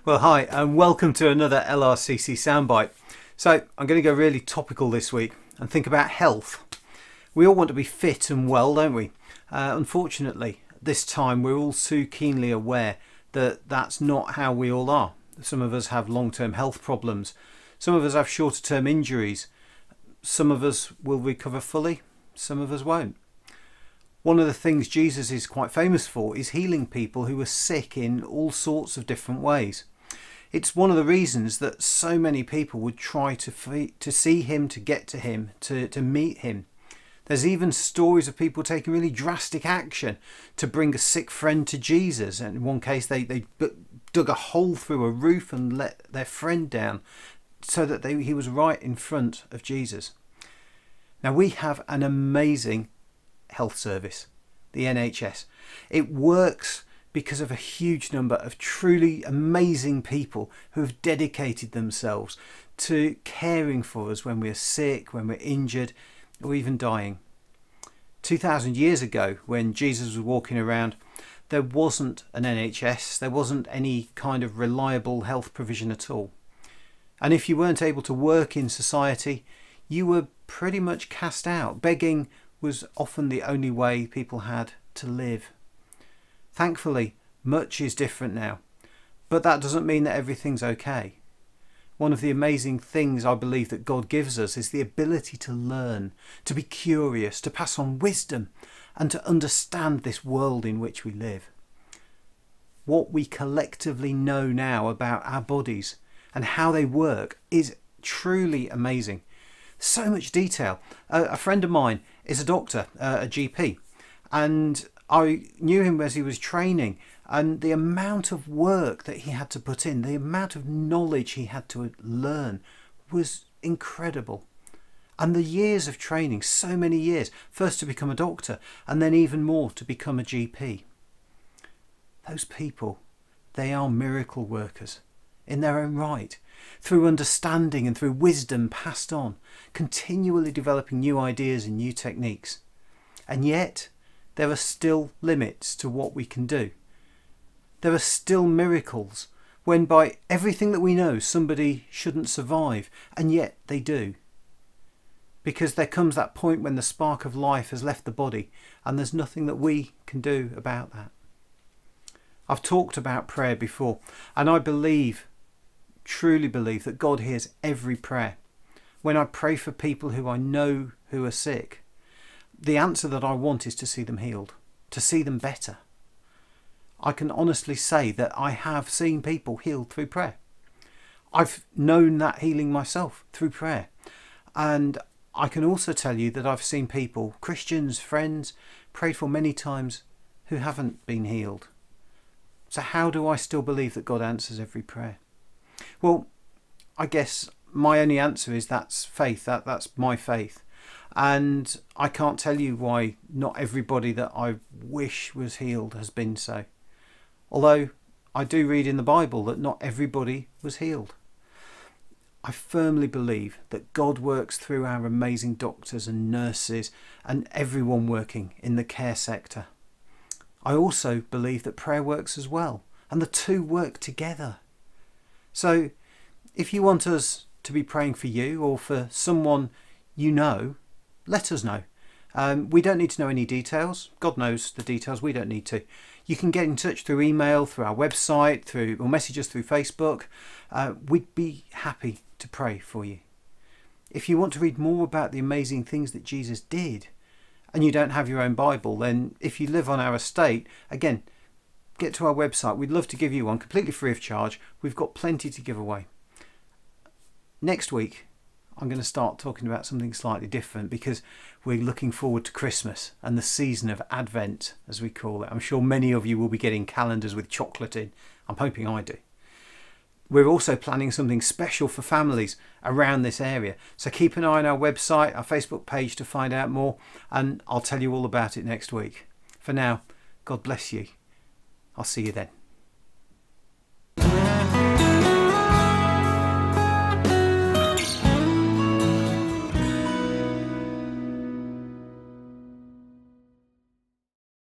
Well, hi, and welcome to another LRCC Soundbite. So, I'm going to go really topical this week and think about health. We all want to be fit and well, don't we? Unfortunately, this time we're all too keenly aware that that's not how we all are. Some of us have long-term health problems. Some of us have shorter-term injuries. Some of us will recover fully. Some of us won't. One of the things Jesus is quite famous for is healing people who are sick in all sorts of different ways. It's one of the reasons that so many people would try to see him, to get to him, to meet him. There's even stories of people taking really drastic action to bring a sick friend to Jesus. And in one case, they dug a hole through a roof and let their friend down so that he was right in front of Jesus. Now, we have an amazing health service, the NHS. It works because of a huge number of truly amazing people who have dedicated themselves to caring for us when we're sick, when we're injured, or even dying. 2,000 years ago, when Jesus was walking around, there wasn't an NHS, there wasn't any kind of reliable health provision at all. And if you weren't able to work in society, you were pretty much cast out. Begging was often the only way people had to live. Thankfully, much is different now, but that doesn't mean that everything's okay. One of the amazing things I believe that God gives us is the ability to learn, to be curious, to pass on wisdom, and to understand this world in which we live. What we collectively know now about our bodies and how they work is truly amazing. So much detail. A friend of mine is a doctor, a GP, and I knew him as he was training, and the amount of work that he had to put in, the amount of knowledge he had to learn was incredible. And the years of training, so many years, first to become a doctor and then even more to become a GP. Those people, they are miracle workers in their own right, through understanding and through wisdom passed on, continually developing new ideas and new techniques. And yet, there are still limits to what we can do. There are still miracles when by everything that we know somebody shouldn't survive, and yet they do. Because there comes that point when the spark of life has left the body and there's nothing that we can do about that. I've talked about prayer before, and I truly believe that God hears every prayer. When I pray for people who I know who are sick, the answer that I want is to see them healed, to see them better. I can honestly say that I have seen people healed through prayer. I've known that healing myself through prayer. And I can also tell you that I've seen people, Christians, friends, prayed for many times who haven't been healed. So how do I still believe that God answers every prayer? Well, I guess my only answer is that's faith. That's my faith. And I can't tell you why not everybody that I wish was healed has been so. Although I do read in the Bible that not everybody was healed. I firmly believe that God works through our amazing doctors and nurses and everyone working in the care sector. I also believe that prayer works as well, and the two work together. So if you want us to be praying for you or for someone you know, let us know. We don't need to know any details. God knows the details. We don't need to. You can get in touch through email, through our website, or message us through Facebook. We'd be happy to pray for you. If you want to read more about the amazing things that Jesus did and you don't have your own Bible, then if you live on our estate, again, get to our website. We'd love to give you one completely free of charge. We've got plenty to give away. Next week, I'm going to start talking about something slightly different because we're looking forward to Christmas and the season of Advent, as we call it. I'm sure many of you will be getting calendars with chocolate in. I'm hoping I do. We're also planning something special for families around this area. So keep an eye on our website, our Facebook page to find out more, and I'll tell you all about it next week. For now, God bless you. I'll see you then.